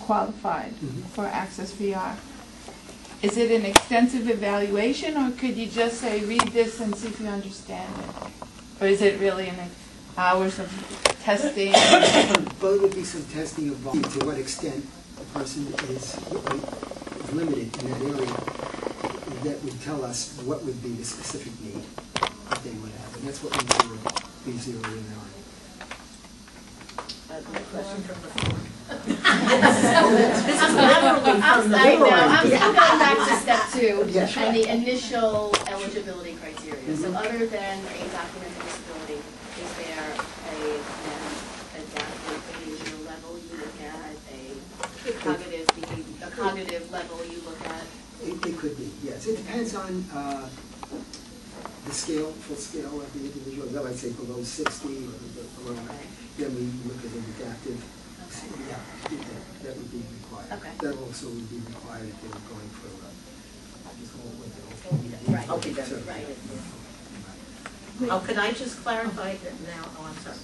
qualified for ACCES-VR. Is it an extensive evaluation, or could you just say, read this and see if you understand it? Or is it really an hours of testing? Well, it would be some testing involved. To what extent a person is limited in that area, that would tell us what would be the specific need that they would have. And that's what we zero in on. Question from the floor. This is literally from the floor. I'm still going back to step 2 Yes. and the initial eligibility criteria. So other than a documented disability, is there an adaptive behavioral level you look at, a cognitive level you look at? It could be, yes. It depends on the scale, full scale of the individual. That might say below 60 or below. Then we look at an adaptive. Okay. Yeah, that would be required. Okay. That also would be required if they were going for this whole Right. Okay, that's right. Oh, could I just clarify that now? Oh, I'm sorry.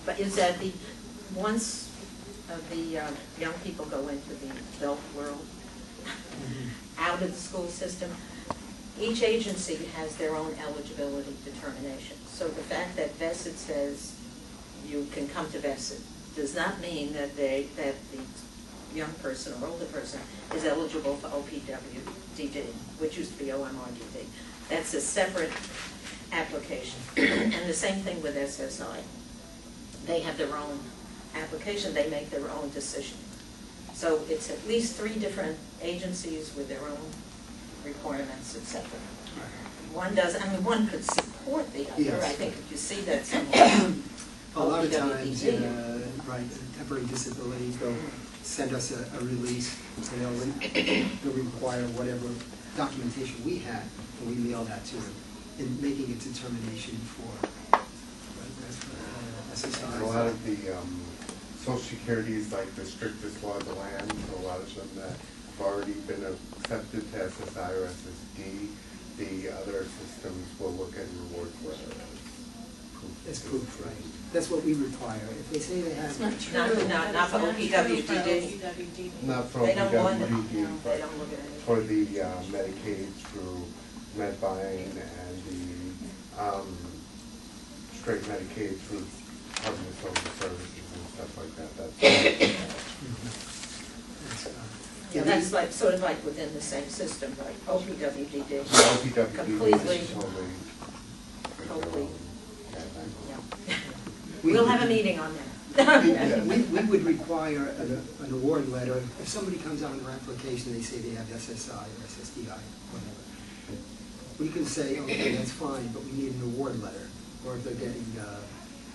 But is that once the young people go into the adult world, out of the school system, each agency has their own eligibility determination. So the fact that VESID says you can come to VESID does not mean that the young person or older person is eligible for OPWDD, which used to be OMRDD. That's a separate application. And the same thing with SSI. They have their own application. They make their own decision. So it's at least 3 different agencies with their own requirements, etc. One does, I mean, one could support the other. Yes. I think if you see that somewhere. A lot of times, right, temporary disabilities, they'll send us a release, and they'll require whatever documentation we had, and we mail that to them, in making a determination for SSI. A lot of the Social Security is like the strictest law of the land, so a lot of them that have already been accepted to SSI or SSD, the other systems will look at rewards letter as proof, right? That's what we require. If they say they have... Not for OPWDD. Not for They don't want it. OPWDD, No, they but don't look at it. for the Medicaid through Medbine and the straight Medicaid through Department of Social Services and stuff like that. Yeah, that's like sort of like within the same system, like OPWDD. OPWDD Completely. is Totally. yeah. We'll have a meeting on that. we would require an award letter. If somebody comes out on their application and they say they have SSI or SSDI, whatever, we can say, okay, that's fine, but we need an award letter. Or if they're getting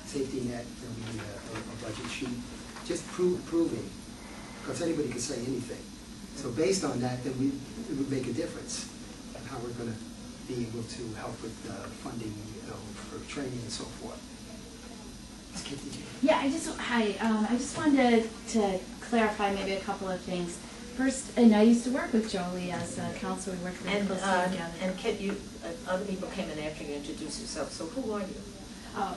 safety net, then we need a budget sheet. Just proving, because anybody can say anything. So based on that, then it would make a difference of how we're going to be able to help with funding, for training and so forth. Yeah, I just wanted to clarify maybe a couple of things. First, and I used to work with Jolie as a counselor. We worked very closely together. And Kit, other people came in after you introduced yourself. So who are you? Oh,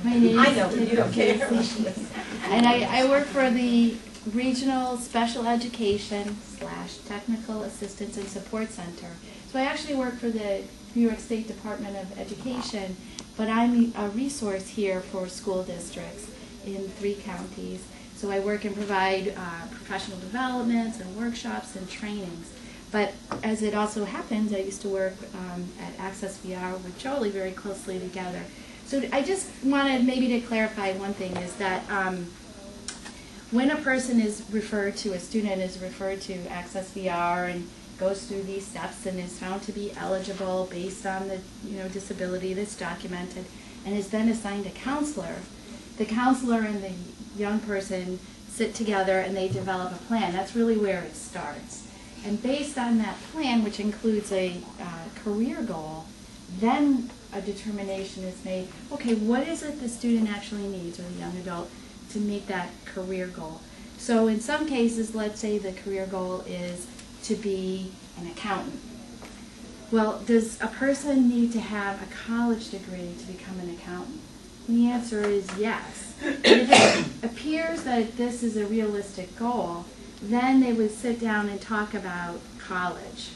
my name I know, you don't care. And I work for the Regional Special Education / Technical Assistance and Support Center. So I actually work for the New York State Department of Education, but I'm a resource here for school districts in 3 counties. So I work and provide professional developments and workshops and trainings. But as it also happens, I used to work at ACCES-VR with Jolie very closely together. So I just wanted maybe to clarify one thing is that when a person is referred to, a student is referred to ACCES-VR and goes through these steps and is found to be eligible based on the disability that's documented and is then assigned a counselor, the counselor and the young person sit together and they develop a plan. That's really where it starts. And based on that plan, which includes a career goal, then a determination is made, okay, what is it the student actually needs, or the young adult, to meet that career goal? So in some cases, let's say the career goal is to be an accountant. Well, does a person need to have a college degree to become an accountant? And the answer is yes. And if it appears that this is a realistic goal, then they would sit down and talk about college,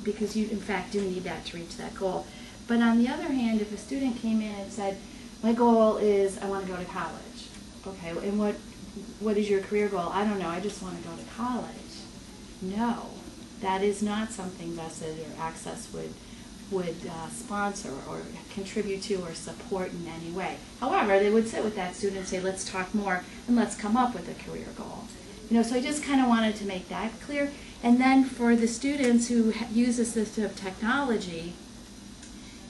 because you in fact do need that to reach that goal. But on the other hand, if a student came in and said, my goal is I want to go to college. Okay, and what is your career goal? I don't know, I just want to go to college. No, that is not something VESID or ACCESS would sponsor or contribute to or support in any way. However, they would sit with that student and say, let's talk more and let's come up with a career goal. So I just kind of wanted to make that clear. And then for the students who use assistive technology,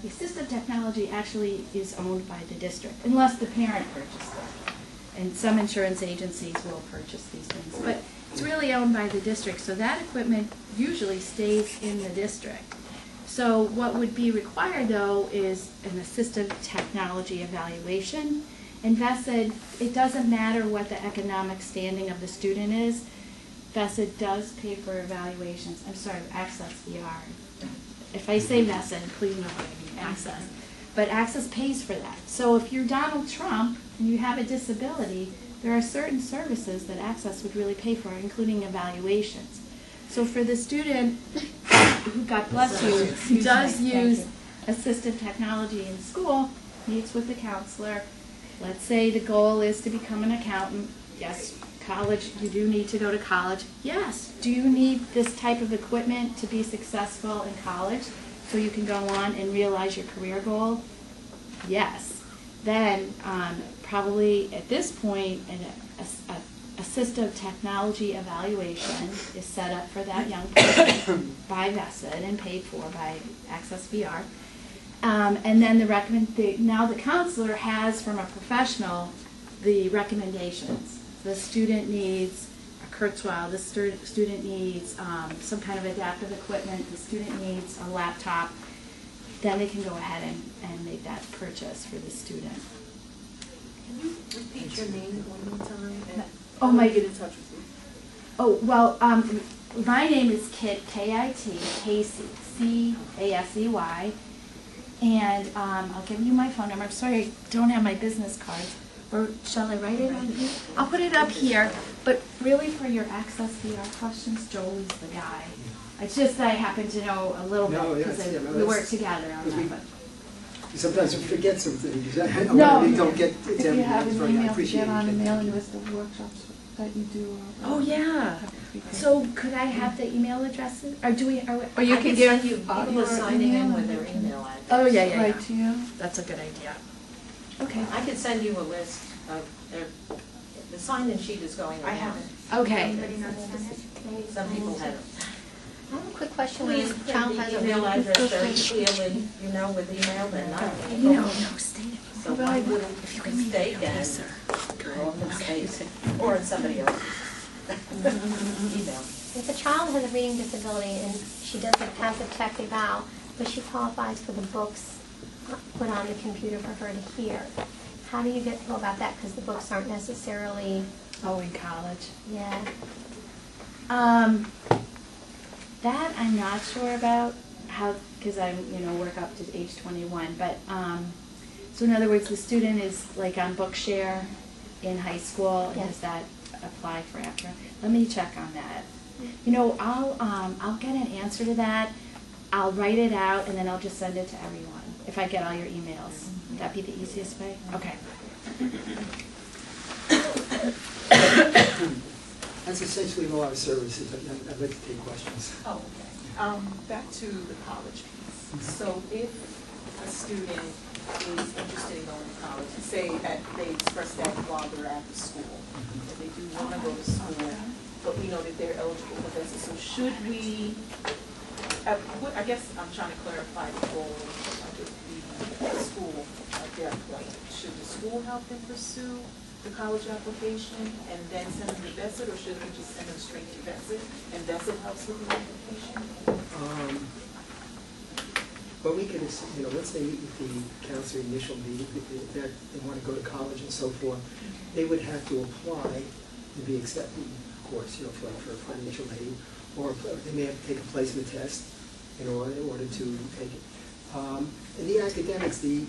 the assistive technology actually is owned by the district, unless the parent purchased it. And some insurance agencies will purchase these things. But it's really owned by the district, so that equipment usually stays in the district. So what would be required, though, is an assistive technology evaluation. And VESID, it doesn't matter what the economic standing of the student is. VESID does pay for evaluations. I'm sorry, ACCES-VR. If I say VESID, please know what I mean, ACCESS. But ACCESS pays for that. So if you're Donald Trump and you have a disability, there are certain services that ACCESS would really pay for, including evaluations. So for the student who, God bless you, who does use assistive technology in school, meets with the counselor. Let's say the goal is to become an accountant. Yes, college, you do need to go to college. Yes, do you need this type of equipment to be successful in college so you can go on and realize your career goal? Yes. Then probably at this point, an assistive technology evaluation is set up for that young person by VESID and paid for by ACCES-VR. And then now the counselor has from a professional the recommendations. The student needs a Kurzweil, the student needs some kind of adaptive equipment, the student needs a laptop. Then they can go ahead and make that purchase for the student. Can you repeat your name one more time? Oh, my. Get in touch with you. Oh, well, my name is Kit, K-I-T, Casey, C-A-S-E-Y, and I'll give you my phone number. I'm sorry I don't have my business cards, or shall I write it on here? I'll put it up here, but really for your ACCES-VR questions, Jolie's the guy. It's just that I happen to know a little bit because we work together on that. But. Sometimes we forget some things. No, we don't get If you have an I email to appreciate get on a it. mailing list of workshops that you do. Oh, yeah. So could I have the email addresses? Or do we? Or you I can send give you people are signing in with their email address. Oh, yeah. Right to you. That's a good idea. Okay. I could send you a list of the sign-in sheet is going around. I have it. Okay. Some people have it. I have a quick question. Please When put a child the has a email address very clearly, with email, then not. Stay there. So one little mistake and we're all mistakes, or in somebody else's email. If a child has a reading disability and she doesn't pass a tech eval, but she qualifies for the books put on the computer for her to hear, how do you go about that? Because the books aren't necessarily. Oh, in college. Yeah. That I'm not sure about, because I work up to age 21. But so in other words, the student is like on Bookshare in high school, and does that apply for after? Let me check on that. I'll get an answer to that. I'll write it out, and then I'll just send it to everyone if I get all your emails. Would that be the easiest way? Okay. That's essentially a lot of services. I'd like to take questions. Oh, okay. Back to the college piece. So if a student is interested in going to college, say that they express that while they're at the school, if they do want to go to school, but we know that they're eligible for VESID, so should we, I guess I'm trying to clarify the goal of the school at their point. Should the school help them pursue the college application and then send them to VESID, or should we just send them straight to VESID and VESID helps with the application? But we can, let's say if the counselor initial meeting, that they want to go to college and so forth, they would have to apply to be accepted, of course, for financial aid, or they may have to take a placement test in order to take it. In the academics, the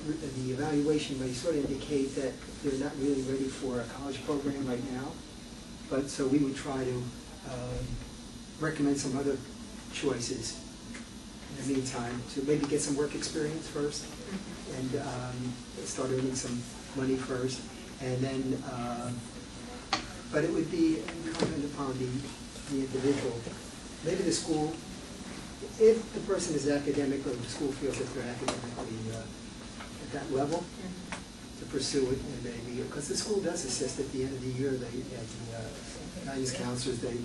evaluation may sort of indicate that they're not really ready for a college program right now. But so we would try to recommend some other choices in the meantime to maybe get some work experience first and start earning some money first. And then, but it would be incumbent upon the individual. Maybe the school, if the person is academic or the school feels that they're academically at that level, to pursue it, and maybe, because the school does assist at the end of the year, the guidance counselors, they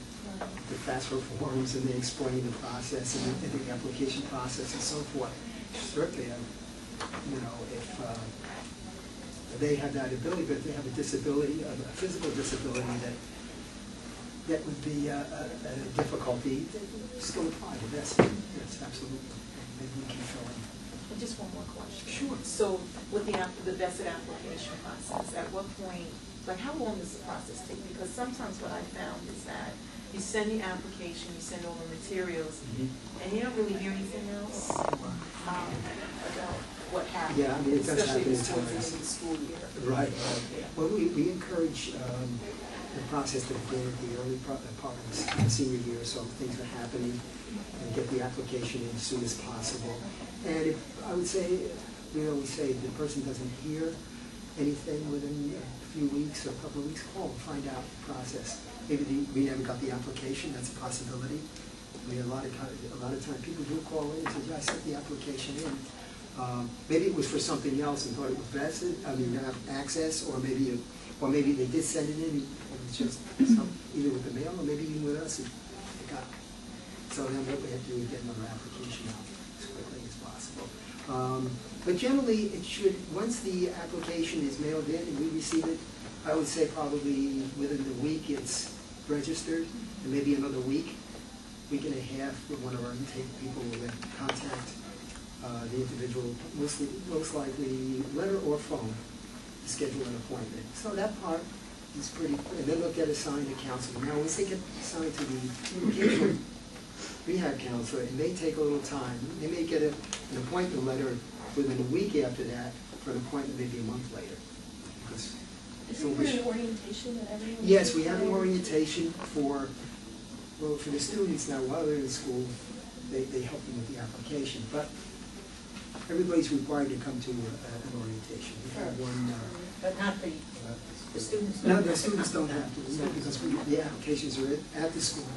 FAFSA forms and they explain the process and the application process and so forth. Certainly, you know, if they have that ability, but if they have a disability, a physical disability that would be a difficulty, they still apply to this. Yes, absolutely. Maybe we can fill in. And just one more question. Sure. So with the VESID application process, at what point, like how long does the process take? Because sometimes what I found is that you send the application, you send all the materials, and you don't really hear anything else about what happened. Yeah, I mean, it does happen especially towards the end at of the school year. Right. Well, we encourage the process to begin at the early part of the senior year, so things are happening, and get the application in as soon as possible. And if, I would say, we always say, if the person doesn't hear anything within a few weeks or a couple of weeks, call and find out the process. Maybe we never got the application, that's a possibility. I mean, a lot of time people do call in and say, yeah, I sent the application in. Maybe it was for something else and thought it was VESID, I mean, ACCESS, or maybe they did send it in, and it's just either with the mail or maybe even with us, it got it. So then what we have to do is get another application out as quickly as possible. But generally, it should, once the application is mailed in and we receive it, I would say probably within the week it's registered, and maybe another week and a half with one of our intake people will then contact the individual, most likely letter or phone, to schedule an appointment. So that part is pretty, and then they'll get assigned a counselor. Now, once they get assigned to the occasional rehab counselor, it may take a little time. They may get an appointment letter within a week after that for an appointment maybe a month later. Because Isn't there an orientation that everyone? yes, we have an orientation for the students now while they're in school. They help them with the application, but everybody's required to come to an orientation. We have one. But not the students. No, the students don't have to, no, because the applications are at the school,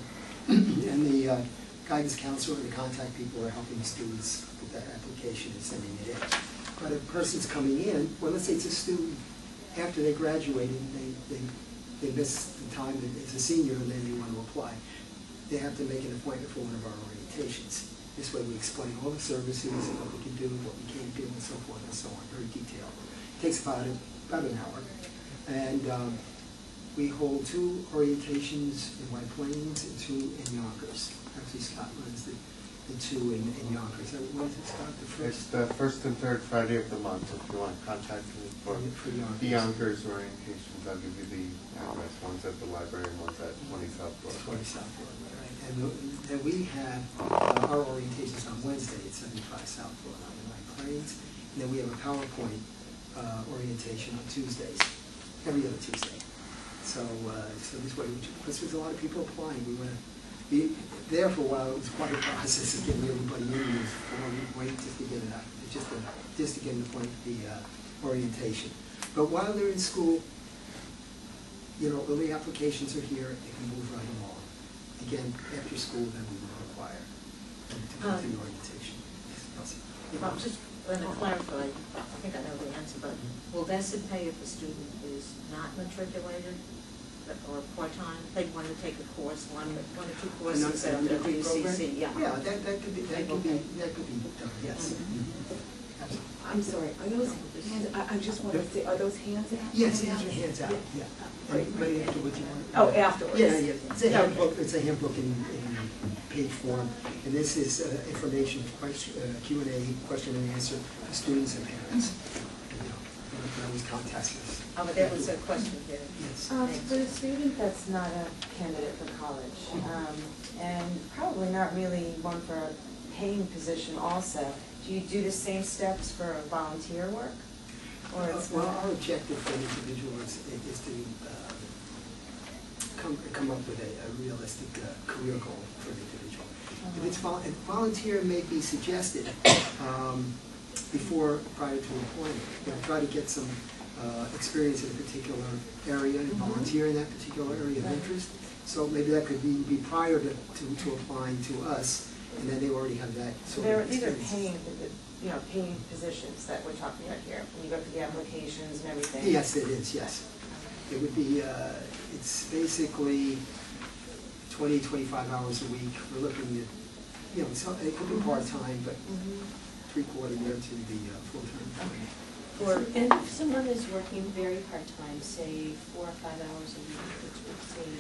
and the guidance counselor and the contact people are helping the students with that application and sending it in. But if a person's coming in, well, let's say it's a student, after they graduated, they miss the time as a senior and then they want to apply, they have to make an appointment for one of our orientations. This way we explain all the services and what we can do, what we can't do, and so forth and so on, very detailed. It takes about an hour. And we hold 2 orientations in White Plains and 2 in Yonkers. Actually, Scott runs the 2 in Yonkers. When is it, Scott? It's the first and third Friday of the month. If you want to contact me for the Yonkers orientations, I'll give you the address. One's at the library and one's at 20 South Broadway. 20 South Broadway, right. And then we have our orientations on Wednesday at 75 South Broadway in White Plains. And then we have a PowerPoint orientation on Tuesdays, every other Tuesday. So this way, because there's a lot of people applying, we want to be there for a while. It was quite a process of getting everybody in. Wait just to get it out, just to get an appointment, the orientation. But while they're in school, you know, early applications are here. They can move right along. Again, after school, then we will require them to go to the orientation. Well, just going to clarify, I think I know the answer, but will VESID pay if a student is not matriculated or part-time? They want to take a course, one or 2 courses at the WCC. Yeah, that could be done. Yes. Absolutely. I'm sorry, are those hands, I just want to say, are those hands out? Yes, hands out, yeah. Right afterwards you want. Oh, afterwards. Yeah. It's a handbook. It's a handbook in page form, and this is information, Q&A, question and answer for students and parents. You can always contact us. Oh, but there was a question here. Yes. For a student that's not a candidate for college, and probably not really one for a paying position also, Do you do the same steps for volunteer work? Or it's Well, not? our objective for an individual is to come up with a realistic career goal for an individual. If it's volunteer may be suggested prior to employment. Try to get some experience in a particular area and volunteer in that particular area of interest. So maybe that could be prior to applying to us, and then they already have that sort of These are experience. paid positions that we're talking about here, when you go through the applications and everything. Yes, it is, yes. It would be, it's basically 20, 25 hours a week. We're looking at, it could be part-time, but three-quarter year to the full-time employment. And if someone is working very part-time, say 4 or 5 hours a week, which would seem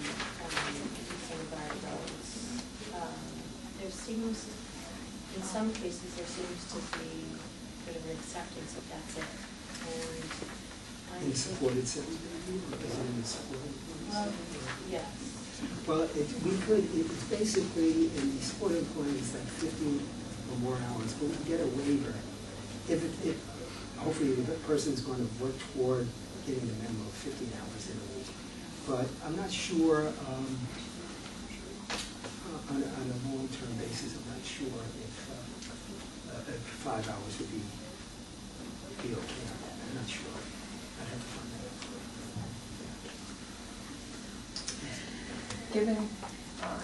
some of our roads, there seems, in some cases, there seems to be sort of an acceptance of that's it. And In the supported setting, maybe, or is it in the supported? yes. Well, it's basically, in the supported employment, it's like 15 or more hours, but we can get a waiver. Hopefully the person's going to work toward getting the minimum of 15 hours in a week. But I'm not sure, on a long-term basis, I'm not sure if 5 hours would be okay on that. I'm not sure. I'd have to find that out. Given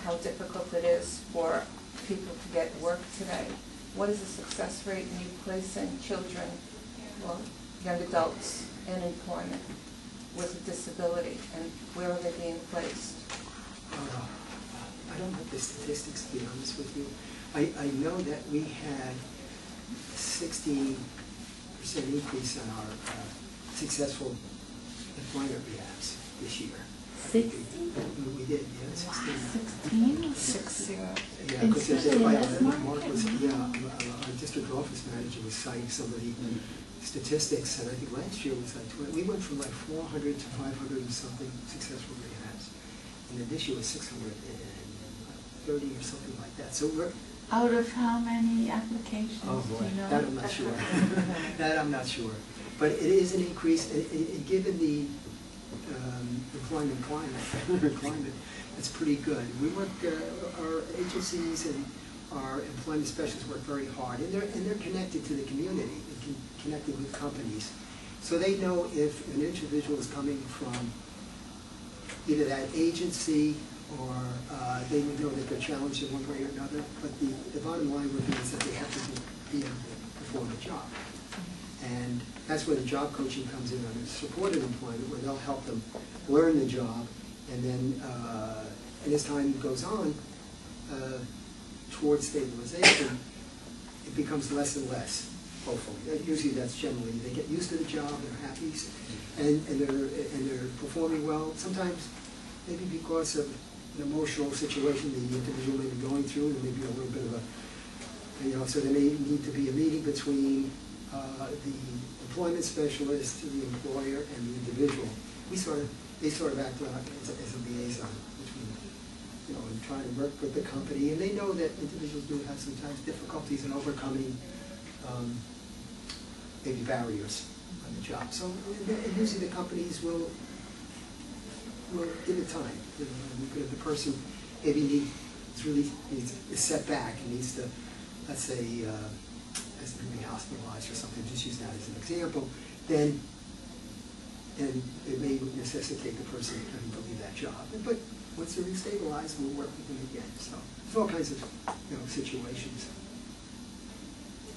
how difficult it is for people to get work today, what is the success rate in you placing children or young adults in employment with a disability, and where are they being placed? I don't have the statistics, to be honest with you. I know that we had 16% increase in our successful employment rehabs this year. 60? We did, yeah, 16. 16? Yeah, And because especially in this Mark market? was, our district office manager was citing some of the statistics, and I think last year was like, we went from like 400 to 500 and something successful rehabs, and then this year was 630 or something like that. So we're Out of how many applications, oh do boy, you know? that I'm not sure. That I'm not sure, but it is an increase, and given the employment climate, it's pretty good. We work, our agencies and our employment specialists work very hard, and they're connected to the community, and connected with companies. So they know if an individual is coming from either that agency or they would know that they're challenged in one way or another, but the bottom line would be is that they have to be able to perform the job. And that's where the job coaching comes in under supported employment, where they'll help them learn the job, and then as time goes on, towards stabilization, it becomes less and less, hopefully. Usually that's generally, they get used to the job, they're happy, and they're performing well. Sometimes, maybe because of an emotional situation the individual may be going through, there may be a little bit of a, so there may need to be a meeting between the employment specialist, the employer, and the individual. They sort of act as a liaison between, and trying to work with the company. And they know that individuals do have sometimes difficulties in overcoming maybe barriers on the job. So usually the companies will give it time. If the person maybe needs a setback and needs to, let's say, has to be hospitalized or something, just use that as an example, then it may necessitate the person having to leave that job. But once they're stabilized, we'll work with them again. So there's all kinds of situations.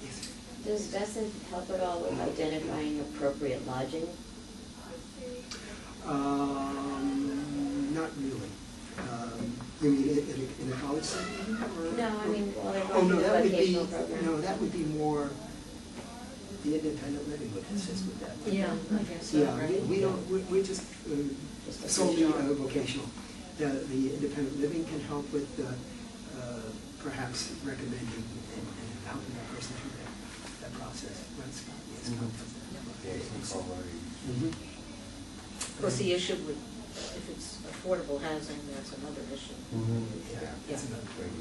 Yes. Does VESID help at all with identifying appropriate lodging? Not really. You mean in a college setting? Or? No, I mean, while they're Oh, going no, through the that would be, vocational program. no, that would be more, the independent living would assist with that. Yeah, I guess so, Yeah, right? we don't, we're just solely vocational. The independent living can help with perhaps recommending and helping that person through that process. That's, yes, Of course, the issue would, if it's affordable housing, that's another issue. Yeah, that's another thing.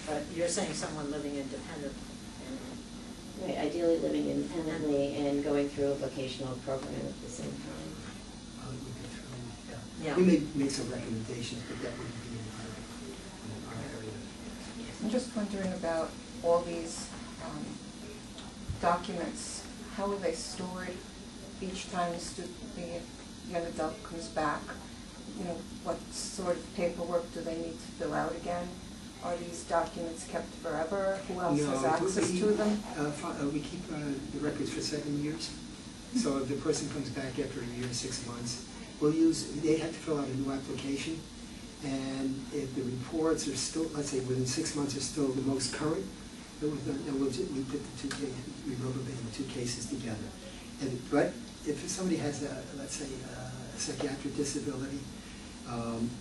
But you're saying someone living independent, and Right, ideally living independently and going through a vocational program at the same time. Yeah. We may make some recommendations, but that wouldn't be in our area. I'm just wondering about all these documents. How are they stored each time the young adult comes back? You know, what sort of paperwork do they need to fill out again? Are these documents kept forever? Who else has access to them? We keep the records for 7 years. So if the person comes back after a year, 6 months, they have to fill out a new application. And if the reports are still, let's say within 6 months, are still the most current, then we put the two cases, we aggregate the two cases together. But if somebody has let's say a psychiatric disability,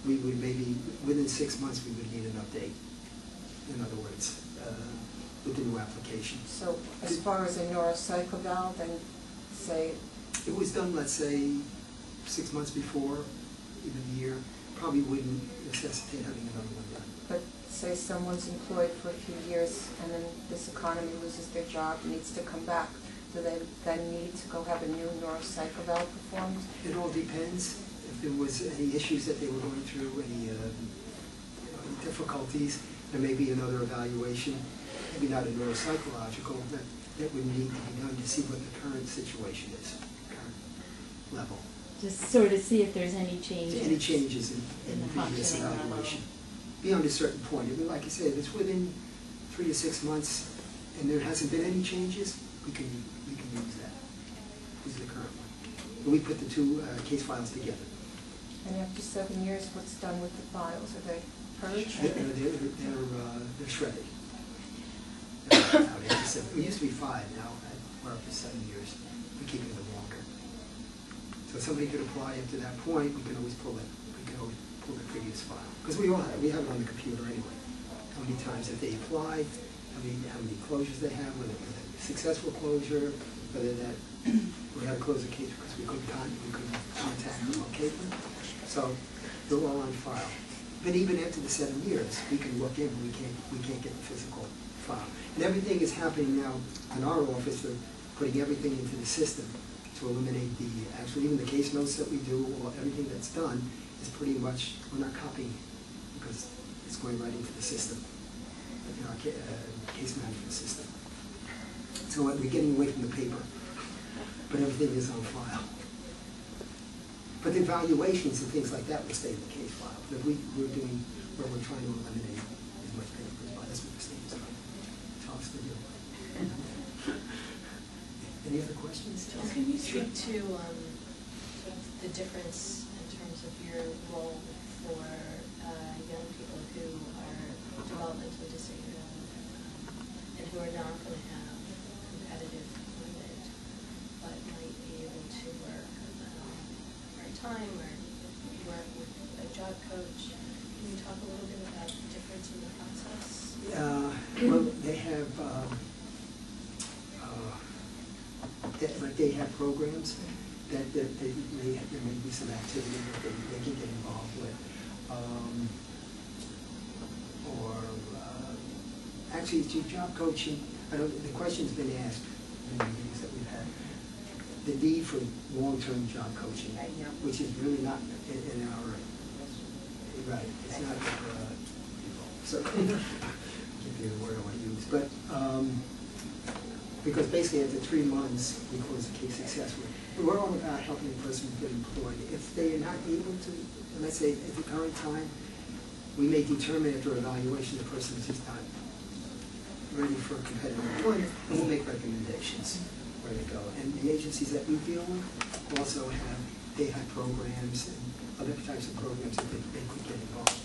we would maybe, within 6 months, we would need an update. In other words, with the new application. So as far as a neuropsych eval, then say... It was done, let's say, 6 months before, even a year, probably wouldn't necessitate having another one done. But say someone's employed for a few years and then this economy loses their job, needs to come back. Do they then need to go have a new neuropsych eval performed? It all depends. If there was any issues that they were going through, any difficulties, there may be another evaluation, maybe not a neuropsychological, that would need to be done to see what the current situation is, current level. Just sort of see if there's any changes. Any changes in the previous evaluation. Beyond a certain point. I mean, like I said, if it's within 3 to 6 months and there hasn't been any changes, we can use that. This is the current one. And we put the two case files together. And after 7 years, what's done with the files? Are they purged? They're shredded. It used to be 5, now we're up to 7 years. We're keeping them longer. So somebody could apply up to that point, we can always pull it. We can always pull the previous file. Because we have it on the computer anyway. How many times that they applied, how many closures they have, whether it was a successful closure, whether that we had to close the case because we couldn't contact or locate them. So they're all on file. But even after the 7 years, we can look in, we can't get the physical file. And everything is happening now in our office. They're putting everything into the system to eliminate even the case notes that we do, or everything that's done is pretty much, we're not copying because it's going right into the system, in our case management system. So we're getting away from the paper, but everything is on file. But the evaluations and things like that will stay in the case file. But we're doing where we're trying to eliminate as much paper as possible. That's what the state is trying to tell us to do. Any other questions? Can you speak to the difference in terms of your role for young people who are developmentally disabled and who are not going to have competitive employment but might be able to work part-time or work with a job coach? Can you talk a little bit about the difference in the process? Well, they have they have programs that there may be some activity that they can get involved with. Actually, it's your job coaching. The question's been asked in the meetings that we've had. The need for long-term job coaching, which is really not in our right. It's not so. I can't be the word I want to use, but. Because basically after 3 months, we close the case successfully. We're all about helping the person get employed. If they are not able to, let's say at the current time, we may determine after evaluation the person is just not ready for competitive employment, and we'll make recommendations where to go. And the agencies that we deal with also have, they have programs and other types of programs that they could get involved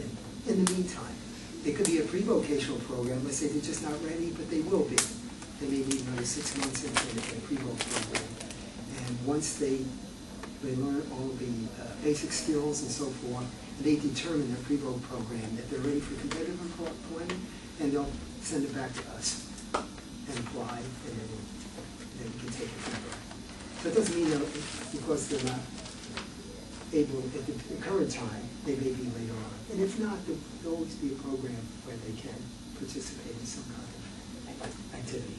in. In the meantime, it could be a pre-vocational program. Let's say they're just not ready, but they will be. They may need another 6 months into a pre-voc program. And once they learn all the basic skills and so forth, they determine their pre-voc program that they're ready for competitive employment, and they'll send it back to us and apply, and then we can take it from there. So it doesn't mean that because they're not able at the current time, they may be later on. And if not, there'll always be a program where they can participate in some kind of activity.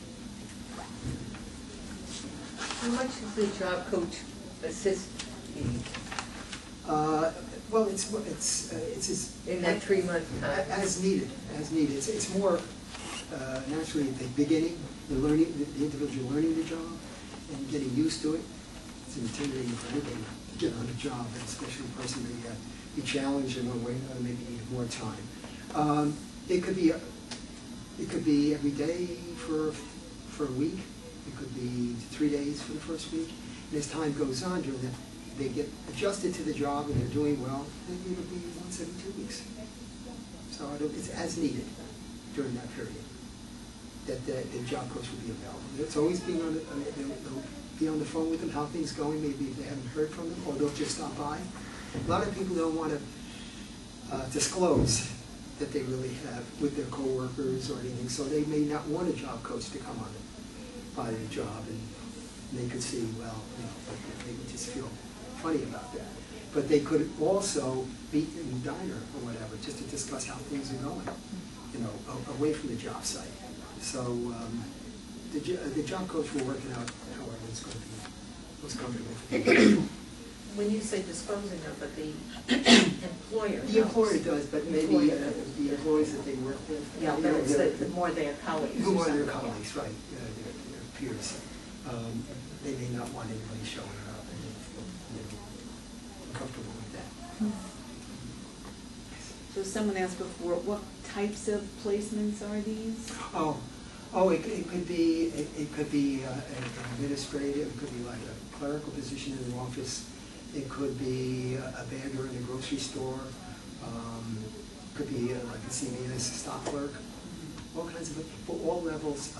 How much does the job coach assist you Well, it's in that 3-month time? as needed, as needed. It's more naturally at the beginning, the individual learning the job and getting used to it. It's intimidating for anybody to get on the job, and especially a person may be challenged in one way or maybe need more time. It could be every day for a week. It could be 3 days for the first week. And as time goes on, during that, they get adjusted to the job and they're doing well, maybe it'll be once every 2 weeks. So it's as needed during that period that the job coach will be available. It's always being they'll be on the phone with them, how things going, maybe if they haven't heard from them, or they'll just stop by. A lot of people don't want to disclose that they really have with their coworkers or anything, so they may not want a job coach to come on by the job, and they could see, well, they would just feel funny about that. But they could also be in the diner or whatever, just to discuss how things are going, away from the job site. So the job coach will work it out however it's going to be most comfortable for you. When you say disposing of it, the employer The employer does, but maybe the employees that they work with. Yeah, but it's the more their colleagues. The more their colleagues, right, their peers. They may not want anybody showing up, and they're comfortable with that. So someone asked before, what types of placements are these? It could be an administrative, it could be like a clerical position in an office. It could be a bagger in a grocery store. It could be like a CVS stock clerk. All kinds of, for all levels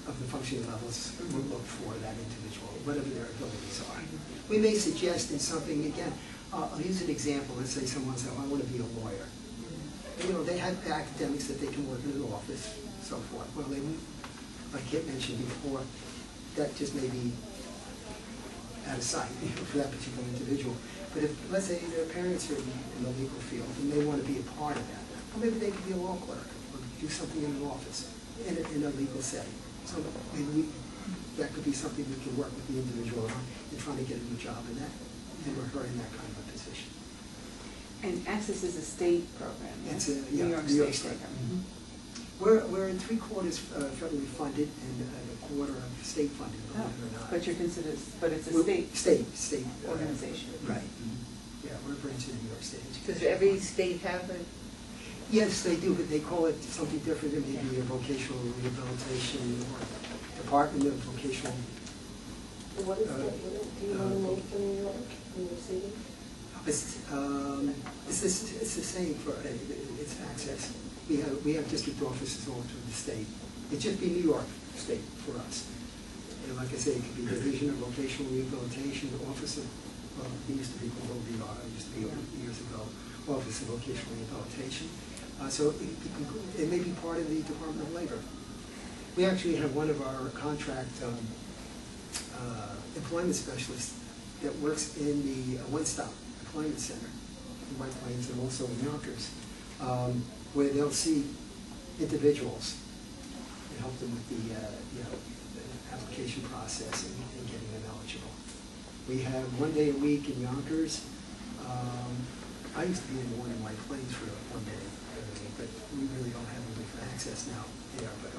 of the functioning levels, we look for that individual, whatever their abilities are. We may suggest in something, again, I'll use an example. Let's say someone says, I want to be a lawyer. They have academics that they can work in an office, so forth. Well, like Kit mentioned before, that just may be out of sight for that particular individual. But if, let's say, their parents are in the legal field and they want to be a part of that, well, maybe they could be a law clerk or do something in an office in a legal setting. So maybe that could be something we can work with the individual on in trying to get a new job in that, and or her in that kind of a position. And ACCESS is a state program, right? It's a New York State program. Mm-hmm. We're in 3/4 federally funded and a quarter of state funded, believe it or not. But you're considered, but it's a state organization. Right. Mm-hmm. Yeah, we're a branch of New York State. Does every state have a? Yes, they do, but they call it something different. It may be a vocational rehabilitation or Department of Vocational. What is that? Do you want to name for New York, New York City? It's the same for it's ACCESS. We have district offices all through the state. It'd just be New York State for us. And like I say, it could be Division of Vocational Rehabilitation, Office of, it used to be called OVR, it used to be years ago, Office of Vocational Rehabilitation. So it may be part of the Department of Labor. We actually have one of our contract employment specialists that works in the one-stop employment center in White Plains and also in Yonkers, where they'll see individuals and help them with the application process and getting them eligible. We have 1 day a week in Yonkers. I used to be in the one in White Plains for 1 day, but we really don't have anything for ACCESS now there. But